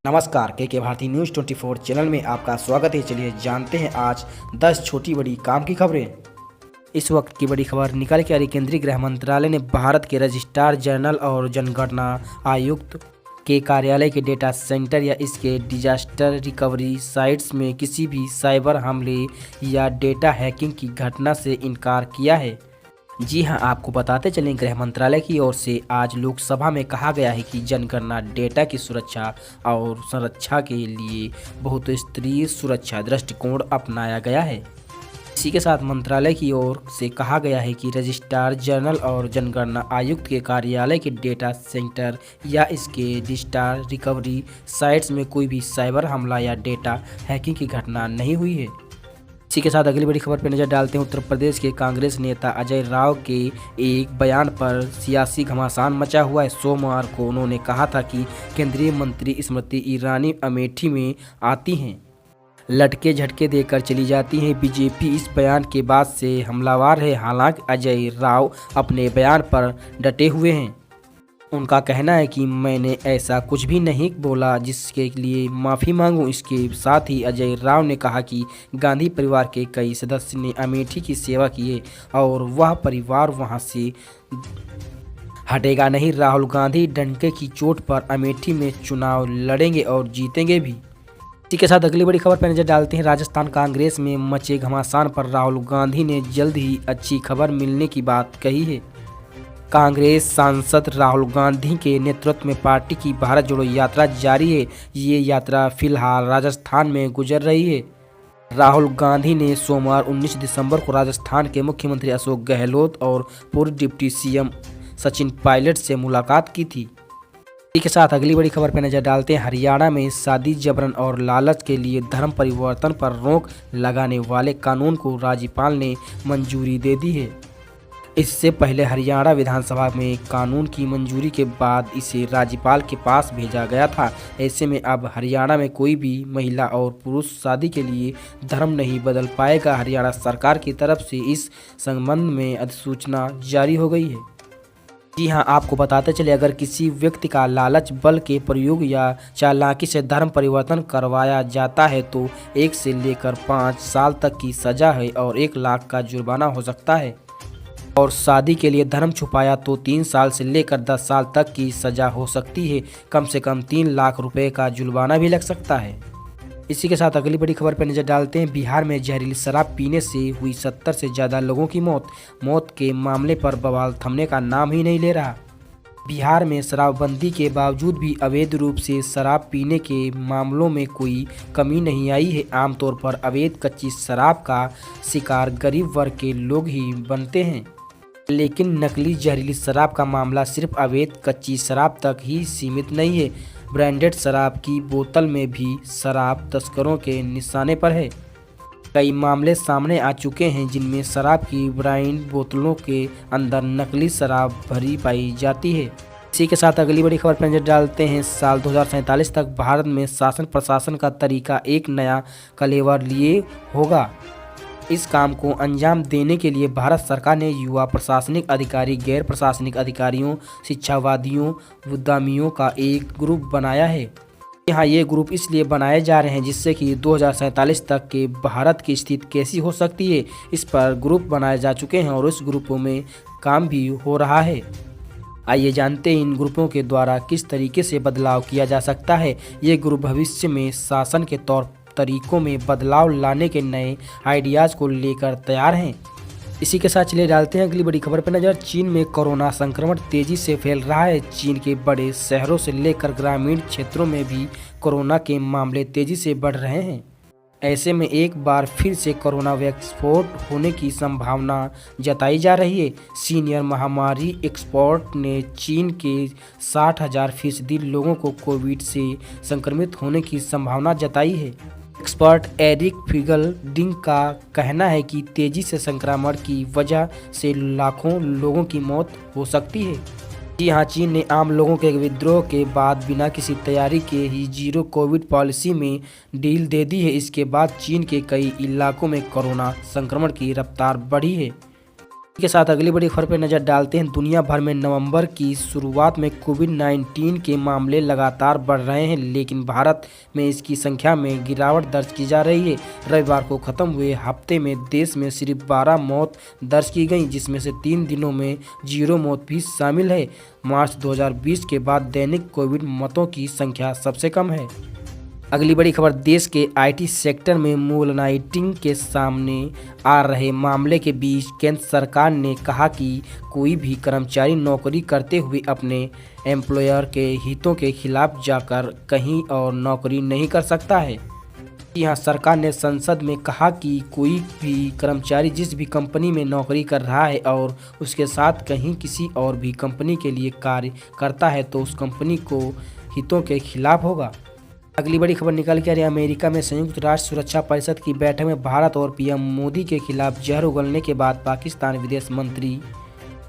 नमस्कार, के Bharti news 24 channel में आपका स्वागत है। चलिए जानते हैं आज 10 छोटी बड़ी काम की खबरें। इस वक्त की बड़ी खबर निकल के आ रही। केंद्रीय गृह मंत्रालय ने भारत के रजिस्ट्रार जनरल और जनगणना आयुक्त के कार्यालय के डेटा सेंटर या इसके डिजास्टर रिकवरी साइट्स में किसी भी साइबर हमले या डेटा हैकिंग की घटना से इनकार किया है। जी हां, आपको बताते चलें, गृह मंत्रालय की ओर से आज लोकसभा में कहा गया है कि जनगणना डेटा की सुरक्षा और संरक्षा के लिए बहुस्तरीय सुरक्षा दृष्टिकोण अपनाया गया है। इसी के साथ मंत्रालय की ओर से कहा गया है कि रजिस्ट्रार जनरल और जनगणना आयुक्त के कार्यालय के डेटा सेंटर या इसके डिजास्टर रिकवरी साइट्स में कोई भी साइबर हमला या डेटा हैकिंग की घटना नहीं हुई है। इसी के साथ अगली बड़ी खबर पर नजर डालते हैं। उत्तर प्रदेश के कांग्रेस नेता अजय राव के एक बयान पर सियासी घमासान मचा हुआ है। सोमवार को उन्होंने कहा था कि केंद्रीय मंत्री स्मृति ईरानी अमेठी में आती हैं, लटके झटके देकर चली जाती हैं। बीजेपी इस बयान के बाद से हमलावर है। हालांकि अजय राव अपने बयान पर डटे हुए हैं। उनका कहना है कि मैंने ऐसा कुछ भी नहीं बोला जिसके लिए माफ़ी मांगूं। इसके साथ ही अजय राव ने कहा कि गांधी परिवार के कई सदस्य ने अमेठी की सेवा की है और वह परिवार वहां से हटेगा नहीं। राहुल गांधी डंके की चोट पर अमेठी में चुनाव लड़ेंगे और जीतेंगे भी। इसी के साथ अगली बड़ी खबर पर नजर डालते हैं। राजस्थान कांग्रेस में मचे घमासान पर राहुल गांधी ने जल्द ही अच्छी खबर मिलने की बात कही है। कांग्रेस सांसद राहुल गांधी के नेतृत्व में पार्टी की भारत जोड़ो यात्रा जारी है। ये यात्रा फिलहाल राजस्थान में गुजर रही है। राहुल गांधी ने सोमवार 19 दिसंबर को राजस्थान के मुख्यमंत्री अशोक गहलोत और पूर्व डिप्टी सीएम सचिन पायलट से मुलाकात की थी। इसी के साथ अगली बड़ी खबर पर नजर डालते हैं। हरियाणा में शादी जबरन और लालच के लिए धर्म परिवर्तन पर रोक लगाने वाले कानून को राज्यपाल ने मंजूरी दे दी है। इससे पहले हरियाणा विधानसभा में कानून की मंजूरी के बाद इसे राज्यपाल के पास भेजा गया था। ऐसे में अब हरियाणा में कोई भी महिला और पुरुष शादी के लिए धर्म नहीं बदल पाएगा। हरियाणा सरकार की तरफ से इस संबंध में अधिसूचना जारी हो गई है। जी हां, आपको बताते चले, अगर किसी व्यक्ति का लालच, बल के प्रयोग या चालाकी से धर्म परिवर्तन करवाया जाता है तो 1 से लेकर 5 साल तक की सजा है और 1 लाख का जुर्माना हो सकता है। और शादी के लिए धर्म छुपाया तो 3 साल से लेकर 10 साल तक की सजा हो सकती है। कम से कम 3 लाख रुपए का जुर्माना भी लग सकता है। इसी के साथ अगली बड़ी खबर पर नजर डालते हैं। बिहार में जहरीली शराब पीने से हुई 70 से ज़्यादा लोगों की मौत के मामले पर बवाल थमने का नाम ही नहीं ले रहा। बिहार में शराबबंदी के बावजूद भी अवैध रूप से शराब पीने के मामलों में कोई कमी नहीं आई है। आमतौर पर अवैध कच्ची शराब का शिकार गरीब वर्ग के लोग ही बनते हैं, लेकिन नकली जहरीली शराब का मामला सिर्फ अवैध कच्ची शराब तक ही सीमित नहीं है। ब्रांडेड शराब की बोतल में भी शराब तस्करों के निशाने पर है। कई मामले सामने आ चुके हैं जिनमें शराब की ब्रांड बोतलों के अंदर नकली शराब भरी पाई जाती है। इसी के साथ अगली बड़ी खबर पर नजर डालते हैं। साल 2047 तक भारत में शासन प्रशासन का तरीका एक नया कलेवर लिए होगा। इस काम को अंजाम देने के लिए भारत सरकार ने युवा प्रशासनिक अधिकारी, गैर प्रशासनिक अधिकारियों, शिक्षावादियों, उद्यमियों का एक ग्रुप बनाया है। यहाँ ये ग्रुप इसलिए बनाए जा रहे हैं जिससे कि 2047 तक के भारत की स्थिति कैसी हो सकती है, इस पर ग्रुप बनाए जा चुके हैं और इस ग्रुपों में काम भी हो रहा है। आइए जानते हैं इन ग्रुपों के द्वारा किस तरीके से बदलाव किया जा सकता है। ये ग्रुप भविष्य में शासन के तौर तरीकों में बदलाव लाने के नए आइडियाज़ को लेकर तैयार हैं। इसी के साथ चलिए डालते हैं अगली बड़ी खबर पर नज़र। चीन में कोरोना संक्रमण तेजी से फैल रहा है। चीन के बड़े शहरों से लेकर ग्रामीण क्षेत्रों में भी कोरोना के मामले तेजी से बढ़ रहे हैं। ऐसे में एक बार फिर से कोरोना विस्फोट होने की संभावना जताई जा रही है। सीनियर महामारी एक्सपर्ट ने चीन के 60,000% लोगों को कोविड से संक्रमित होने की संभावना जताई है। एक्सपर्ट एरिक फिगलडिंग का कहना है कि तेजी से संक्रमण की वजह से लाखों लोगों की मौत हो सकती है। जी हाँ, चीन ने आम लोगों के विद्रोह के बाद बिना किसी तैयारी के ही जीरो कोविड पॉलिसी में ढील दे दी है। इसके बाद चीन के कई इलाकों में कोरोना संक्रमण की रफ्तार बढ़ी है। के साथ अगली बड़ी खबर पर नजर डालते हैं। दुनिया भर में नवंबर की शुरुआत में कोविड-19 के मामले लगातार बढ़ रहे हैं, लेकिन भारत में इसकी संख्या में गिरावट दर्ज की जा रही है। रविवार को खत्म हुए हफ्ते में देश में सिर्फ 12 मौत दर्ज की गई, जिसमें से 3 दिनों में 0 मौत भी शामिल है। मार्च 2020 के बाद दैनिक कोविड मौतों की संख्या सबसे कम है। अगली बड़ी खबर, देश के आईटी सेक्टर में मॉनिटरिंग के सामने आ रहे मामले के बीच केंद्र सरकार ने कहा कि कोई भी कर्मचारी नौकरी करते हुए अपने एम्प्लॉयर के हितों के खिलाफ जाकर कहीं और नौकरी नहीं कर सकता है। यहाँ सरकार ने संसद में कहा कि कोई भी कर्मचारी जिस भी कंपनी में नौकरी कर रहा है और उसके साथ कहीं किसी और भी कंपनी के लिए कार्य करता है तो उस कंपनी को हितों के खिलाफ होगा। अगली बड़ी खबर निकल के आ रही है। अमेरिका में संयुक्त राष्ट्र सुरक्षा परिषद की बैठक में भारत और पीएम मोदी के खिलाफ जहर उगलने के बाद पाकिस्तान विदेश मंत्री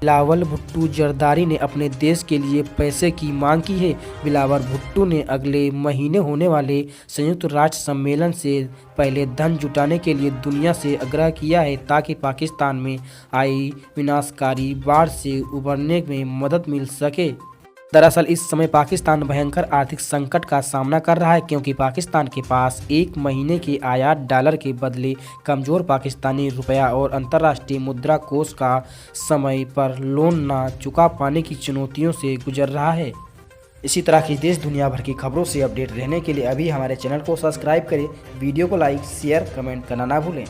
बिलावल भुट्टो जरदारी ने अपने देश के लिए पैसे की मांग की है। बिलावल भुट्टो ने अगले महीने होने वाले संयुक्त राष्ट्र सम्मेलन से पहले धन जुटाने के लिए दुनिया से आग्रह किया है ताकि पाकिस्तान में आई विनाशकारी बाढ़ से उबरने में मदद मिल सके। दरअसल इस समय पाकिस्तान भयंकर आर्थिक संकट का सामना कर रहा है, क्योंकि पाकिस्तान के पास 1 महीने के आयात डॉलर के बदले कमज़ोर पाकिस्तानी रुपया और अंतर्राष्ट्रीय मुद्रा कोष का समय पर लोन ना चुका पाने की चुनौतियों से गुजर रहा है। इसी तरह की देश दुनिया भर की खबरों से अपडेट रहने के लिए अभी हमारे चैनल को सब्सक्राइब करें, वीडियो को लाइक शेयर कमेंट करना ना भूलें।